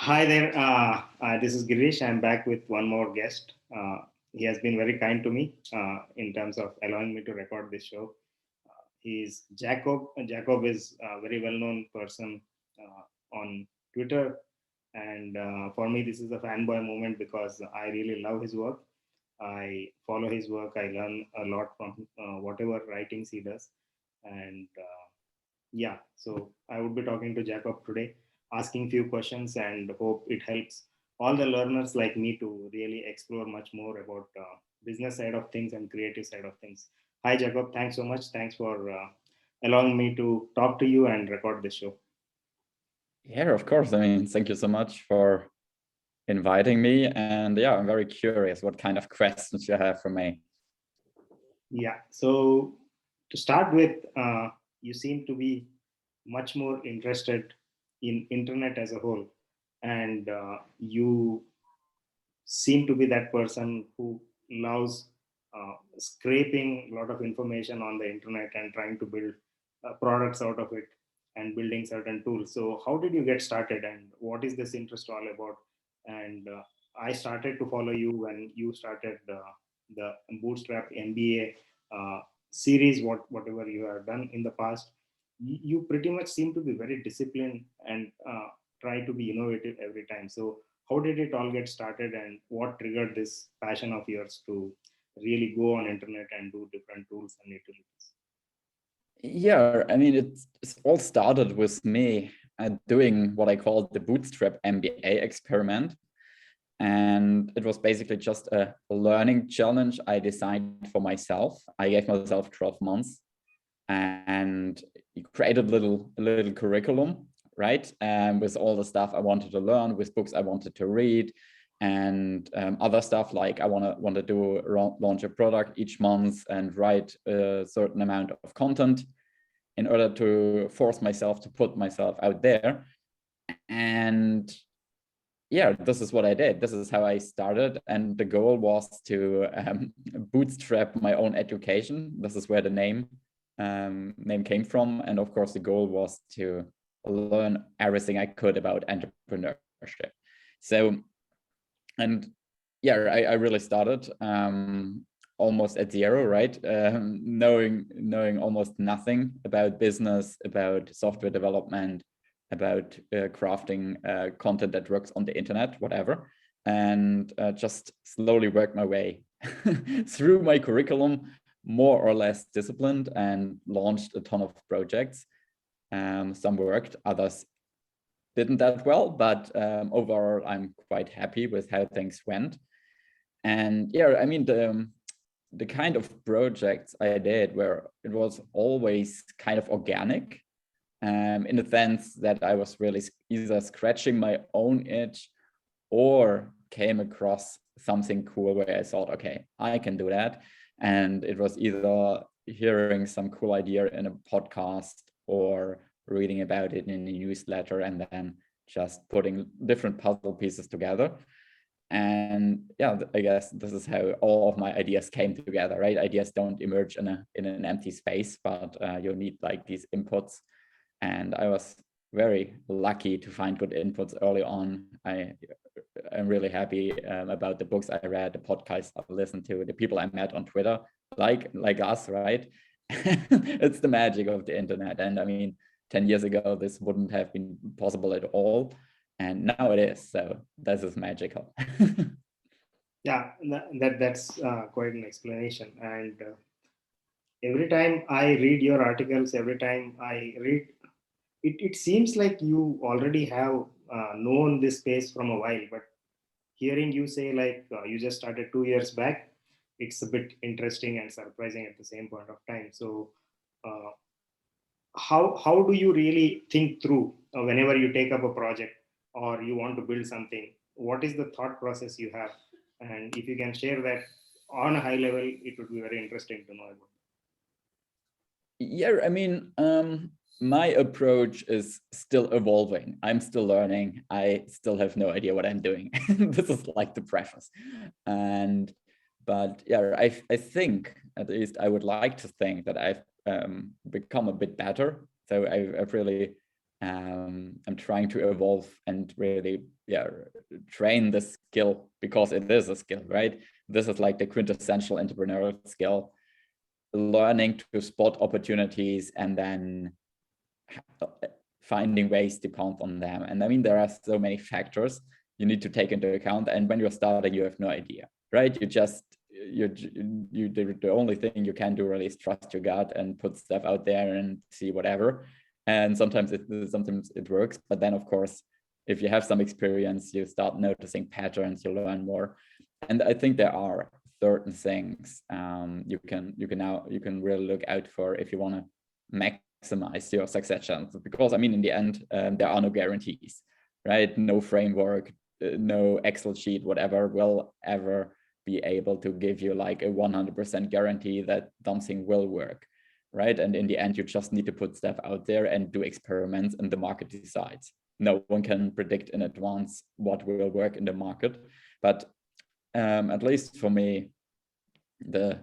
Hi there. This is Girish. I'm back with one more guest. He has been very kind to me in terms of allowing me to record this show. He's Jakob. Jakob is a very well known person on Twitter. And for me, this is a fanboy moment because I really love his work. I follow his work. I learn a lot from whatever writings he does. And yeah, so I would be talking to Jacob today, asking few questions, and hope it helps all the learners like me to really explore much more about business side of things and creative side of things. Hi, Jacob. Thanks so much. Thanks for allowing me to talk to you and record this show. Yeah, of course. I mean, thank you so much for inviting me. And yeah, I'm very curious what kind of questions you have for me. Yeah. So to start with, you seem to be much more interested in internet as a whole, and you seem to be that person who loves scraping a lot of information on the internet and trying to build products out of it and building certain tools. So how did you get started and what is this interest all about? And I started to follow you when you started the bootstrap MBA series, whatever you have done in the past. You pretty much seem to be very disciplined and try to be innovative every time. So how did it all get started and what triggered this passion of yours to really go on internet and do different tools and utilities? Yeah, I mean, it's all started with me doing what I call the Bootstrap MBA experiment. And it was basically just a learning challenge I designed for myself. I gave myself 12 months and created a little curriculum, right? With all the stuff I wanted to learn, with books I wanted to read, and other stuff like I want to do launch a product each month and write a certain amount of content in order to force myself to put myself out there. And yeah, this is what I did. This is how I started. And the goal was to bootstrap my own education. This is where the name came from. And of course, the goal was to learn everything I could about entrepreneurship. So, and yeah, I really started almost at zero, right? Knowing almost nothing about business, about software development, about crafting content that works on the internet, whatever, and just slowly worked my way through my curriculum, more or less disciplined, and launched a ton of projects. Some worked, others didn't that well, but overall, I'm quite happy with how things went. And yeah, I mean, the kind of projects I did where it was always kind of organic, in the sense that I was really either scratching my own itch or came across something cool where I thought, okay, I can do that. And it was either hearing some cool idea in a podcast or reading about it in a newsletter and then just putting different puzzle pieces together. And yeah, I guess this is how all of my ideas came together, right? Ideas don't emerge in an empty space, but you need like these inputs. And I was very lucky to find good inputs early on. I'm really happy about the books I read, the podcasts I listened to, the people I met on Twitter, like us, right? It's the magic of the internet. And I mean, 10 years ago, this wouldn't have been possible at all. And now it is. So this is magical. Yeah, that's quite an explanation. And every time I read your articles, every time I read, it seems like you already have known this space from a while. But hearing you say like you just started 2 years back, it's a bit interesting and surprising at the same point of time. So uh, how do you really think through whenever you take up a project or you want to build something? What is the thought process you have? And if you can share that on a high level, it would be very interesting to know about. Yeah, I mean, my approach is still evolving. I'm still learning. I still have no idea what I'm doing. This is like the preface. And but yeah, I think at least I would like to think that I've become a bit better. So I've really I'm trying to evolve and really, train the skill, because it is a skill, right? This is like the quintessential entrepreneurial skill, learning to spot opportunities and then finding ways to count on them. And I mean, there are so many factors you need to take into account. And when you're starting, you have no idea, right? The only thing you can do really is trust your gut and put stuff out there and see whatever. And sometimes it works, but then of course, if you have some experience, you start noticing patterns, you learn more. And I think there are certain things you can really look out for if you want to maximize your success chances, because I mean, in the end, there are no guarantees, right? No framework, no Excel sheet, whatever, will ever be able to give you like a 100% guarantee that something will work, right? And in the end, you just need to put stuff out there and do experiments, and the market decides. No one can predict in advance what will work in the market, but at least for me, the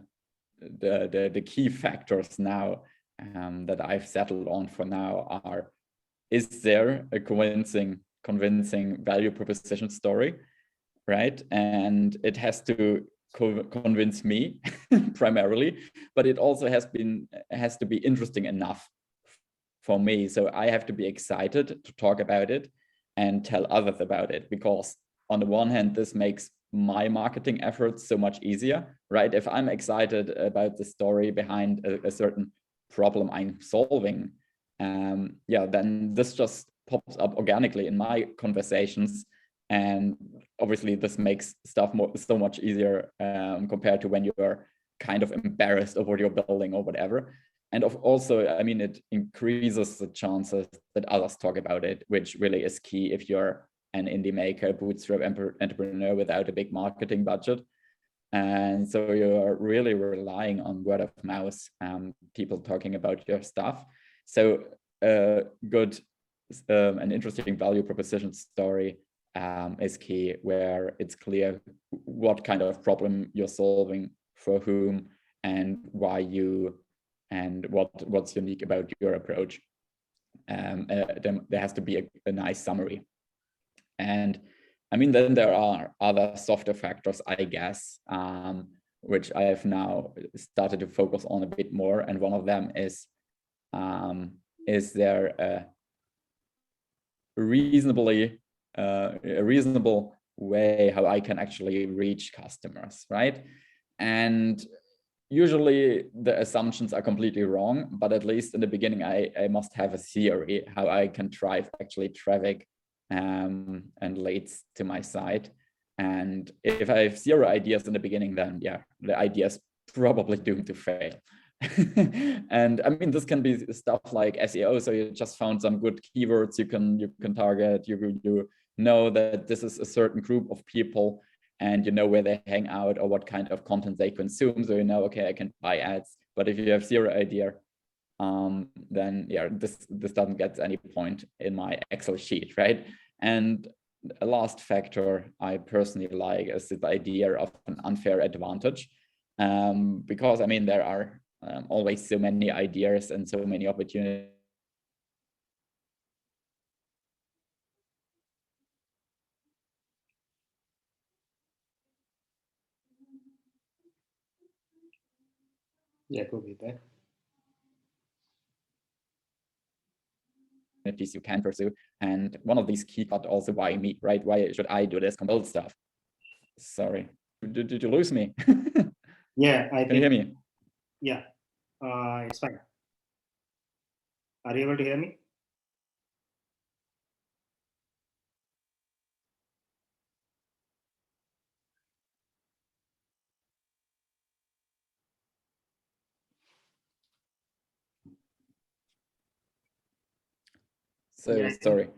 key factors now that I've settled on for now are: is there a convincing value proposition story, right? And it has to convince me primarily, but it also has to be interesting enough for me. So I have to be excited to talk about it and tell others about it, because on the one hand, this makes my marketing efforts so much easier, right? If I'm excited about the story behind a certain problem I'm solving, then this just pops up organically in my conversations. And obviously this makes stuff so much easier compared to when you're kind of embarrassed of what you're building or whatever. And also, I mean, it increases the chances that others talk about it, which really is key if you're an indie maker, bootstrap entrepreneur without a big marketing budget. And so you're really relying on word of mouth, people talking about your stuff. So good, an interesting value proposition story is key, where it's clear what kind of problem you're solving, for whom, and why you, and what's unique about your approach. There has to be a nice summary. And I mean, then there are other softer factors, I guess, which I have now started to focus on a bit more. And one of them is there a reasonable way how I can actually reach customers, right? And usually the assumptions are completely wrong, but at least in the beginning, I must have a theory how I can drive actually traffic and leads to my site. And if I have zero ideas in the beginning, then the idea is probably doomed to fail. And I mean, this can be stuff like SEO. So you just found some good keywords you can target. You know that this is a certain group of people, and you know where they hang out or what kind of content they consume. So you know, okay, I can buy ads. But if you have zero idea, then this doesn't get any point in my Excel sheet, right? And a last factor I personally like is the idea of an unfair advantage, because I mean, there are always so many ideas and so many opportunities. Jakob, you there? You can pursue, and one of these key cut also why me, right? Why should I do this build stuff? Sorry, did you lose me? Yeah, I think. Can you hear me? Yeah, it's fine. Are you able to hear me? So Yeah, sorry,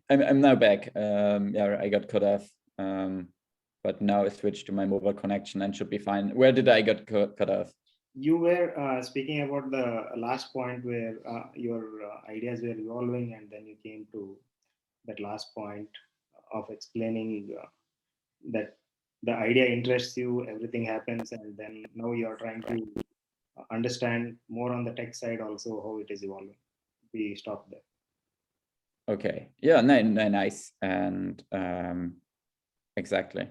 I'm now back. I got cut off, but now I switched to my mobile connection and should be fine. Where did I get cut off? You were speaking about the last point where your ideas were evolving, and then you came to that last point of explaining that the idea interests you, everything happens, and then now you are trying to understand more on the tech side also how it is evolving. We stopped there. Okay. Yeah. No, no, nice. And exactly.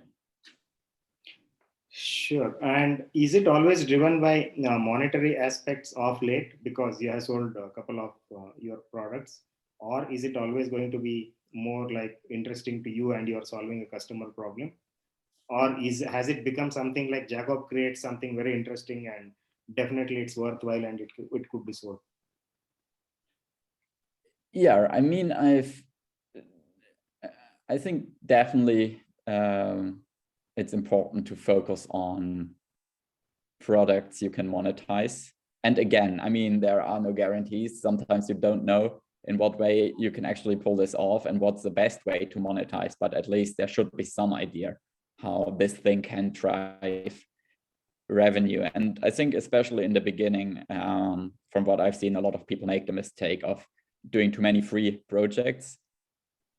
Sure. And is it always driven by monetary aspects of late because you have sold a couple of your products, or is it always going to be more like interesting to you and you are solving a customer problem, or is has it become something like Jakob creates something very interesting and definitely it's worthwhile and it could be sold? Yeah. I mean, I think definitely it's important to focus on products you can monetize. And again, I mean, there are no guarantees. Sometimes you don't know in what way you can actually pull this off and what's the best way to monetize, but at least there should be some idea how this thing can drive revenue. And I think especially in the beginning, from what I've seen, a lot of people make the mistake of doing too many free projects.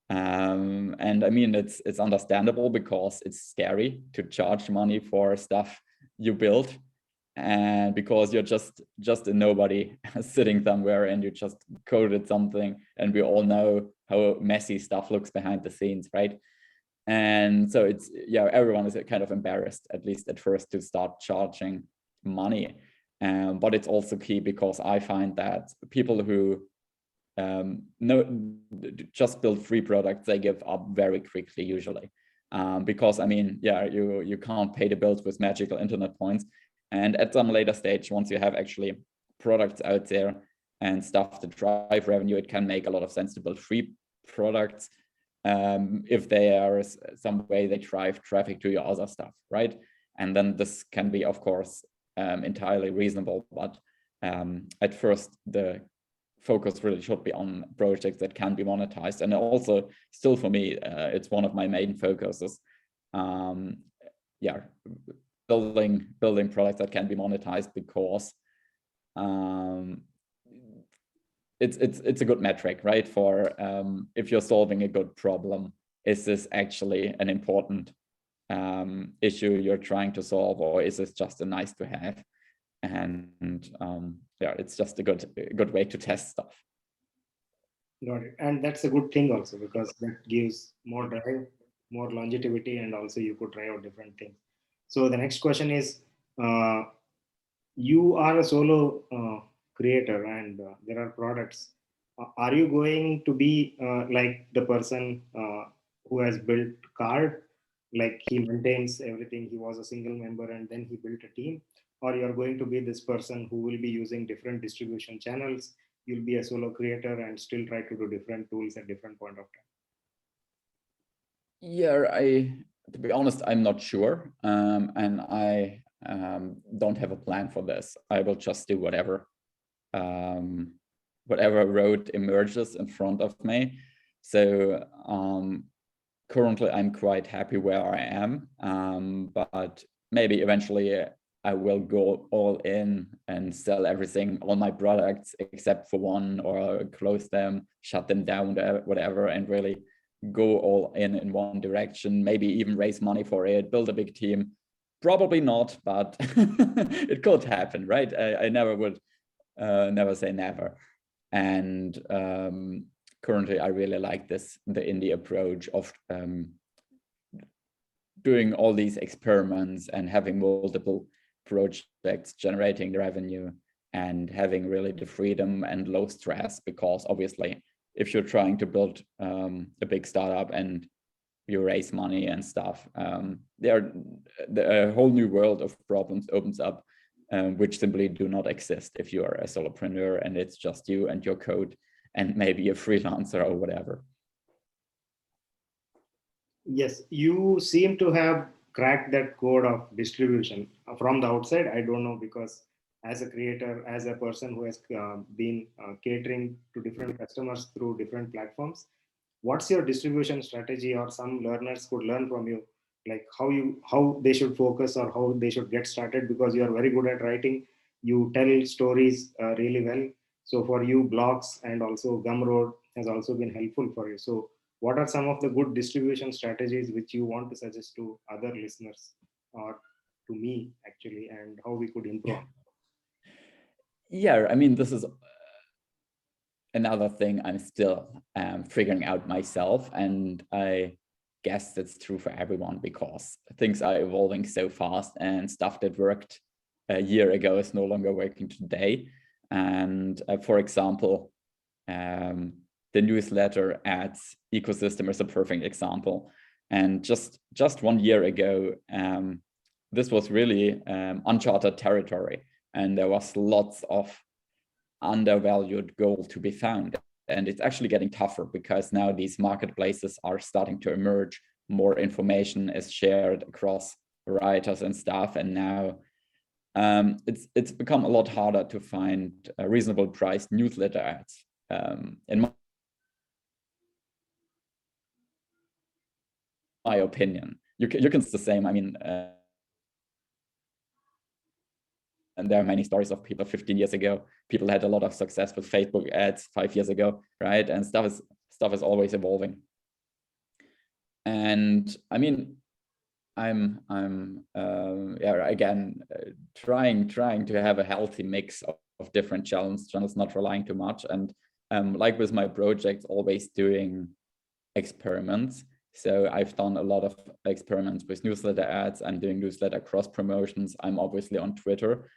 And I mean, it's understandable because it's scary to charge money for stuff you build, and because you're just a nobody sitting somewhere and you just coded something, and we all know how messy stuff looks behind the scenes, right? And so it's, yeah, everyone is kind of embarrassed, at least at first, to start charging money. But it's also key because I find that people who no, just build free products, they give up very quickly usually, because I mean, yeah, you can't pay the bills with magical internet points. And at some later stage, once you have actually products out there and stuff to drive revenue, it can make a lot of sense to build free products, if they are some way they drive traffic to your other stuff, right? And then this can be, of course, entirely reasonable, but at first the focus really should be on projects that can be monetized. And also, still for me, it's one of my main focuses. Yeah, building products that can be monetized, because it's a good metric, right? For if you're solving a good problem, is this actually an important issue you're trying to solve, or is this just a nice to have? And yeah, it's just a good way to test stuff. Got it. And that's a good thing also because that gives more drive, more longevity, and also you could try out different things. So the next question is, uh, you are a solo creator and there are products. Are you going to be like the person who has built card, like he maintains everything, he was a single member and then he built a team, or you're going to be this person who will be using different distribution channels, you'll be a solo creator and still try to do different tools at different point of time? Yeah, to be honest, I'm not sure, and I don't have a plan for this. I will just do um, whatever road emerges in front of me. So currently, I'm quite happy where I am, but maybe eventually I will go all in and sell everything, all my products except for one, or close them, shut them down, whatever, and really go all in one direction, maybe even raise money for it, build a big team. Probably not, but it could happen, right? I never would never say never. And currently I really like the indie approach of doing all these experiments and having multiple projects generating the revenue and having really the freedom and low stress, because obviously if you're trying to build a big startup and you raise money and stuff, a whole new world of problems opens up, which simply do not exist if you are a solopreneur and it's just you and your code and maybe a freelancer or whatever. Yes, you seem to have cracked that code of distribution from the outside. I don't know because as a creator, as a person who has been catering to different customers through different platforms, what's your distribution strategy? Or some learners could learn from you, like how they should focus or how they should get started, because you are very good at writing. You tell stories really well. So for you, blogs and also Gumroad has also been helpful for you. So what are some of the good distribution strategies which you want to suggest to other listeners or to me actually, and how we could improve? Yeah, I mean, this is another thing I'm still figuring out myself, and I guess that's true for everyone because things are evolving so fast, and stuff that worked a year ago is no longer working today. And for example, the newsletter ads ecosystem is a perfect example. And just 1 year ago, this was really uncharted territory, and there was lots of undervalued gold to be found. And it's actually getting tougher because now these marketplaces are starting to emerge. More information is shared across writers and stuff, and now it's become a lot harder to find reasonable priced newsletter ads. In my opinion, you can the same. I mean, and there are many stories of people 15 years ago. People had a lot of success with Facebook ads 5 years ago, right? And stuff is always evolving. And I mean, I'm again trying to have a healthy mix of different channels, not relying too much, and like with my projects, always doing experiments. So I've done a lot of experiments with newsletter ads. I'm doing newsletter cross promotions. I'm obviously on Twitter.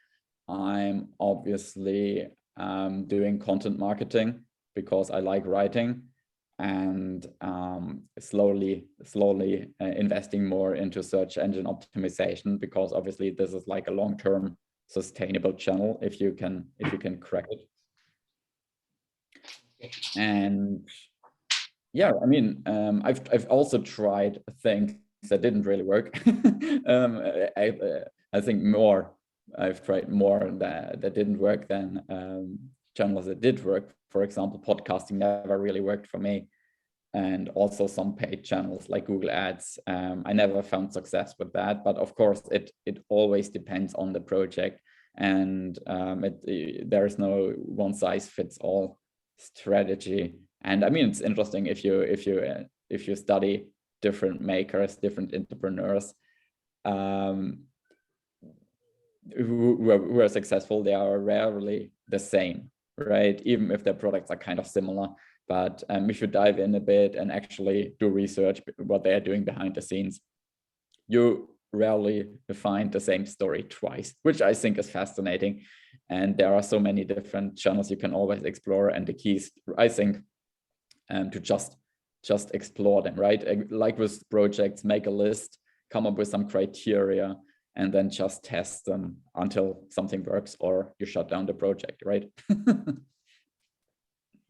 I'm obviously doing content marketing because I like writing, and slowly investing more into search engine optimization, because obviously this is like a long-term sustainable channel if you can crack it. And yeah, I mean, I've also tried things that didn't really work. I think I've tried more that didn't work than channels that did work. For example, podcasting never really worked for me, and also some paid channels like Google Ads. I never found success with that, but of course it always depends on the project, and there is no one size fits all strategy. And I mean, it's interesting if you study different makers, different entrepreneurs who are successful, they are rarely the same, right? Even if their products are kind of similar. But if you dive in a bit and actually do research what they are doing behind the scenes, you rarely find the same story twice, which I think is fascinating. And there are so many different channels you can always explore. And the key is, I think, to just explore them, right? Like with projects, make a list, come up with some criteria, and then just test them until something works, or you shut down the project, right?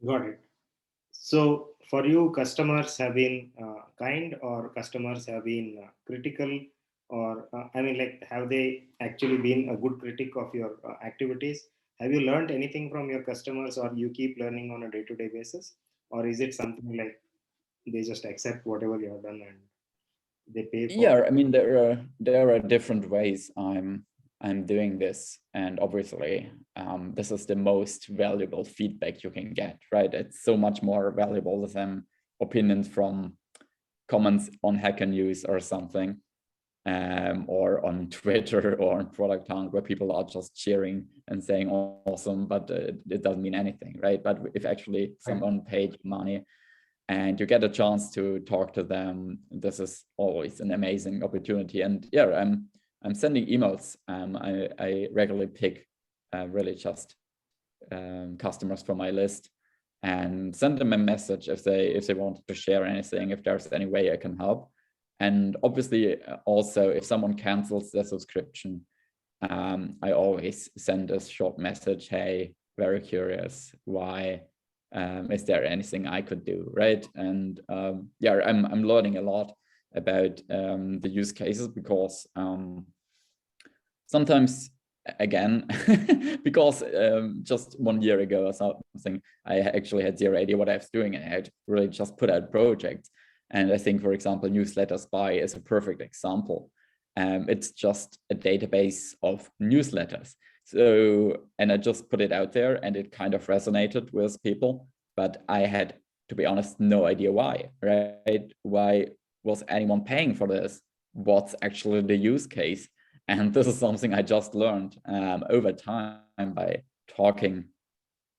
Got it. So for you, customers have been kind, or customers have been critical, or I mean, like, have they actually been a good critic of your activities? Have you learned anything from your customers, or you keep learning on a day-to-day basis? Or is it something like they just accept whatever you have done and they pay for? Yeah, I mean, there are different ways I'm doing this, and obviously this is the most valuable feedback you can get, right? It's so much more valuable than opinions from comments on Hacker News or something, or on Twitter or on Product Hunt, where people are just cheering and saying awesome, but it doesn't mean anything, right? But if actually someone paid money and you get a chance to talk to them, this is always an amazing opportunity. And yeah, I'm sending emails. I regularly pick really just customers from my list and send them a message if they want to share anything, if there's any way I can help. And obviously also if someone cancels their subscription, I always send a short message, hey, very curious, why? Is there anything I could do, right? And yeah, I'm learning a lot about the use cases, because sometimes, again, because just 1 year ago or something, I actually had zero idea what I was doing, and I had really just put out projects. And I think, for example, Newsletter Spy is a perfect example. It's just a database of newsletters. So, and I just put it out there, and it kind of resonated with people, but I had, to be honest, no idea why, right? Why was anyone paying for this? What's actually the use case? And this is something I just learned over time by talking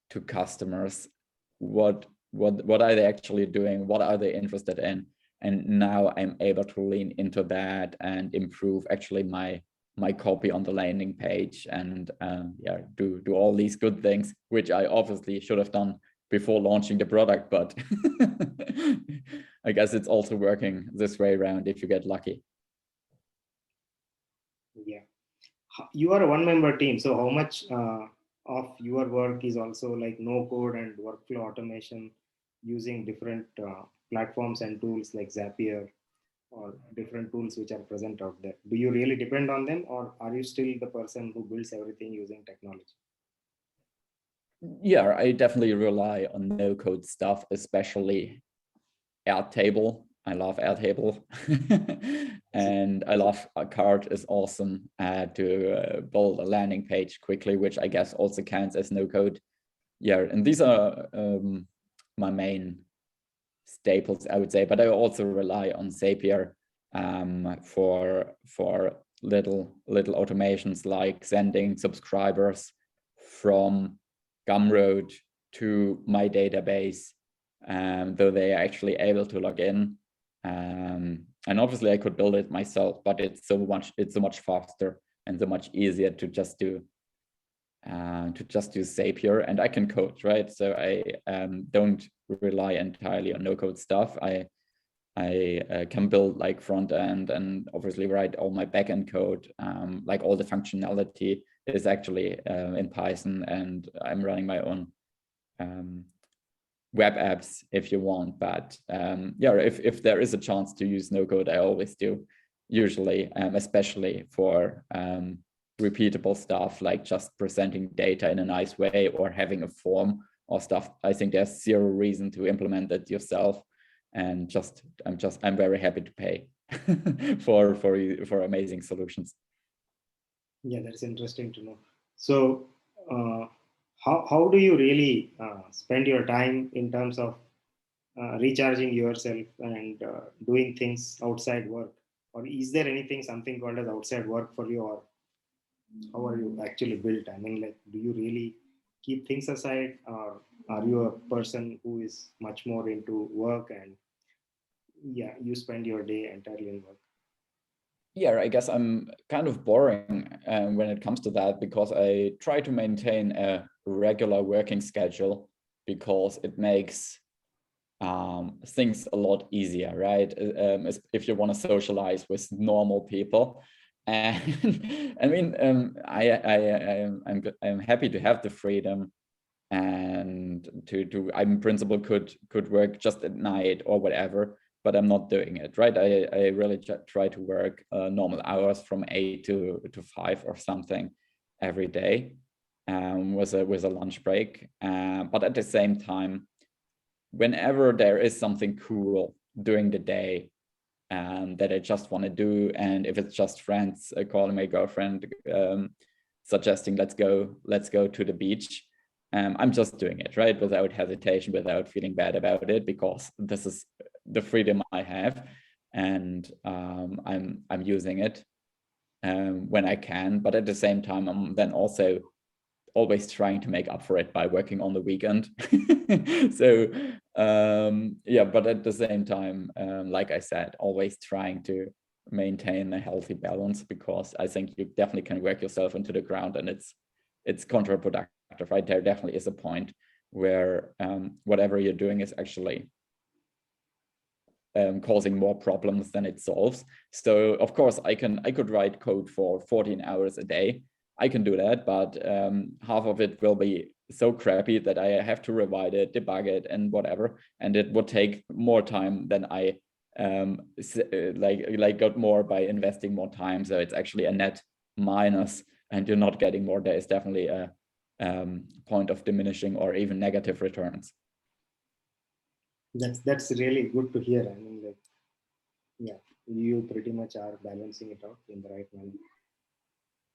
to customers what are they actually doing, what are they interested in, and now I'm able to lean into that and improve actually my copy on the landing page, and yeah, do all these good things, which I obviously should have done before launching the product, but I guess it's also working this way around if you get lucky. Yeah. You are a one-member team, so how much of your work is also like no code and workflow automation using different platforms and tools like Zapier or different tools which are present out there? Do you really depend on them, or are you still the person who builds everything using technology? Yeah, I definitely rely on no code stuff, especially Airtable. I love Airtable. And I love Cart is awesome to build a landing page quickly, which I guess also counts as no code. Yeah, and these are my main staples, I would say, but I also rely on Zapier for little automations like sending subscribers from Gumroad to my database, though they are actually able to log in. And obviously I could build it myself, but it's so much faster and so much easier to just do Zapier, and I can code, right? So I don't rely entirely on no code stuff. I can build like front end and obviously write all my backend code. Like all the functionality is actually in Python, and I'm running my own web apps if you want. But yeah, if there is a chance to use no code, I always do. Usually, especially for repeatable stuff like just presenting data in a nice way or having a form or stuff. I think there's zero reason to implement it yourself, and I'm very happy to pay for amazing solutions. Yeah, that's interesting to know. So how do you really spend your time in terms of recharging yourself and doing things outside work? Or is there something called as outside work for you, or how are you actually built? I mean, like, do you really keep things aside, or are you a person who is much more into work and yeah, you spend your day entirely in work? Yeah, I guess I'm kind of boring when it comes to that, because I try to maintain a regular working schedule because it makes things a lot easier, right? If you want to socialize with normal people. And I mean, I'm happy to have the freedom and to I in principle could work just at night or whatever, but I'm not doing it, right? I really try to work normal hours from 8 to 5 or something every day, with a lunch break. But at the same time, whenever there is something cool during the day that I just want to do, and if it's just friends calling my girlfriend, suggesting let's go to the beach, I'm just doing it, right, without hesitation, without feeling bad about it, because this is the freedom I have, and I'm using it when I can. But at the same time, I'm then also always trying to make up for it by working on the weekend. So yeah, but at the same time, like I said, always trying to maintain a healthy balance, because I think you definitely can work yourself into the ground, and it's counterproductive, right? There definitely is a point where whatever you're doing is actually causing more problems than it solves. So of course I could write code for 14 hours a day. I can do that, but half of it will be so crappy that I have to rewrite it, debug it, and whatever, and it would take more time than I got more by investing more time. So it's actually a net minus, and you're not getting more. There is definitely a point of diminishing or even negative returns. That's really good to hear. I mean, like, yeah, you pretty much are balancing it out in the right manner.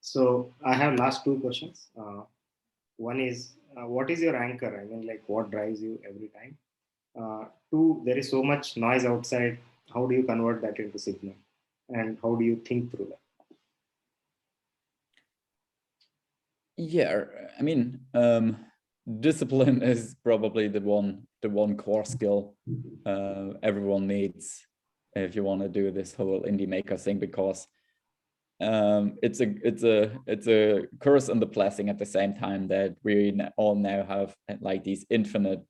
So I have last two questions. One is, what is your anchor? I mean, like, what drives you every time? Two, there is so much noise outside. How do you convert that into signal? And how do you think through that? Yeah, I mean, discipline is probably the one core skill everyone needs if you want to do this whole indie maker thing, because it's a curse and the blessing at the same time that we all now have like these infinite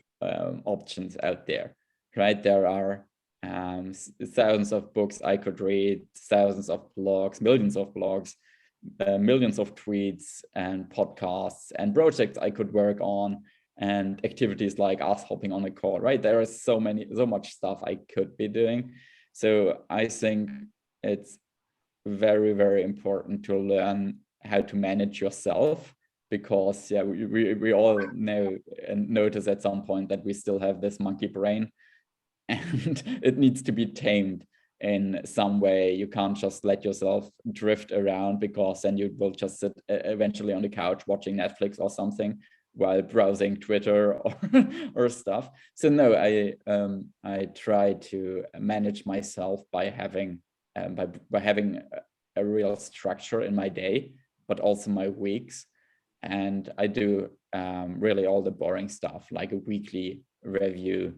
options out there, right? There are thousands of books I could read, thousands of blogs, millions of blogs, millions of tweets and podcasts and projects I could work on, and activities like us hopping on a call, right? There is so much stuff I could be doing. So I think it's very, very important to learn how to manage yourself, because yeah, we all know and notice at some point that we still have this monkey brain, and it needs to be tamed in some way. You can't just let yourself drift around, because then you will just sit eventually on the couch watching Netflix or something while browsing Twitter or stuff. So no, I try to manage myself by having by having a real structure in my day, but also my weeks. And I do really all the boring stuff, like a weekly review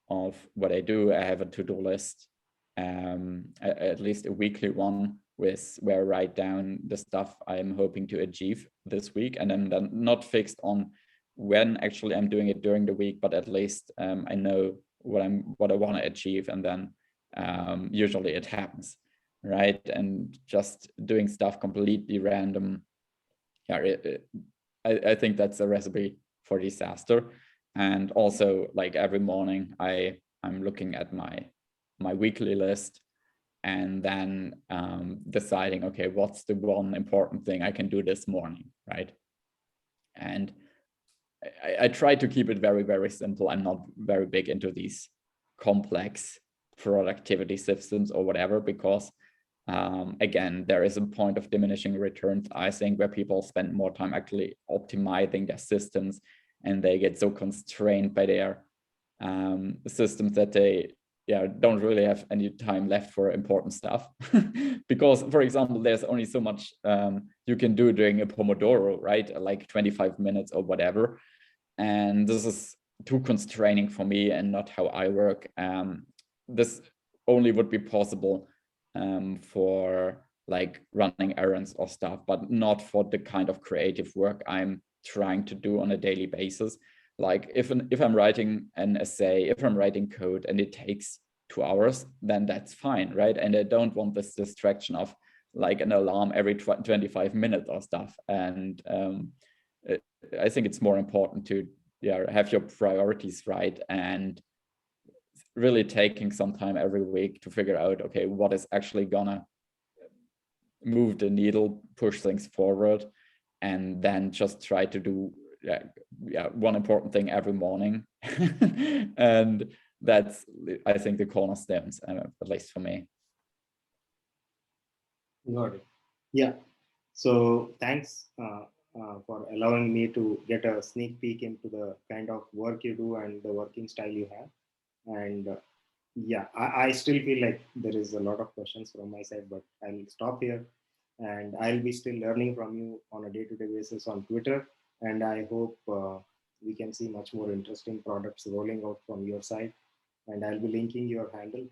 of what I do. I have a to-do list, at least a weekly one, with where I write down the stuff I'm hoping to achieve this week, and then not fixed on when actually I'm doing it during the week, but at least I know what I want to achieve, and then usually it happens, right? And just doing stuff completely random, yeah, I think that's a recipe for disaster. And also, like every morning, I'm looking at my weekly list, and then deciding, okay, what's the one important thing I can do this morning, right? And I try to keep it very, very simple. I'm not very big into these complex productivity systems or whatever, because again, there is a point of diminishing returns, I think, where people spend more time actually optimizing their systems, and they get so constrained by their systems that they don't really have any time left for important stuff. Because, for example, there's only so much you can do during a Pomodoro, right? Like 25 minutes or whatever. And this is too constraining for me and not how I work. This only would be possible for like running errands or stuff, but not for the kind of creative work I'm trying to do on a daily basis. Like if I'm writing an essay, if I'm writing code and it takes 2 hours, then that's fine, right? And I don't want this distraction of like an alarm every 25 minutes or stuff. And I think it's more important to have your priorities right, and really taking some time every week to figure out, okay, what is actually gonna move the needle, push things forward, and then just try to do one important thing every morning. And that's, I think, the cornerstones, at least for me. Got it. Yeah. So thanks for allowing me to get a sneak peek into the kind of work you do and the working style you have. And I still feel like there is a lot of questions from my side, but I'll stop here. And I'll be still learning from you on a day-to-day basis on Twitter. And I hope we can see much more interesting products rolling out from your side. And I'll be linking your handle,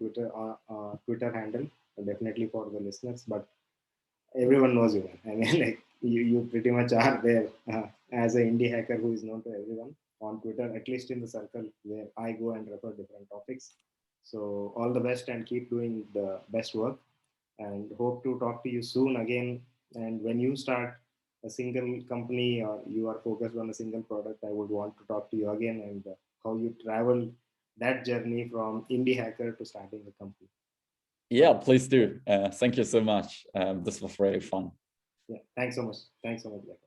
Twitter handle, definitely for the listeners. But everyone knows you. I mean, like you pretty much are there as an indie hacker who is known to everyone on Twitter, at least in the circle where I go and refer different topics. So all the best and keep doing the best work, and hope to talk to you soon again. And when you start a single company or you are focused on a single product, I would want to talk to you again, and how you travel that journey from indie hacker to starting a company. Yeah, please do. Thank you so much. This was really fun. Yeah, thanks so much. Thanks so much, Jakob.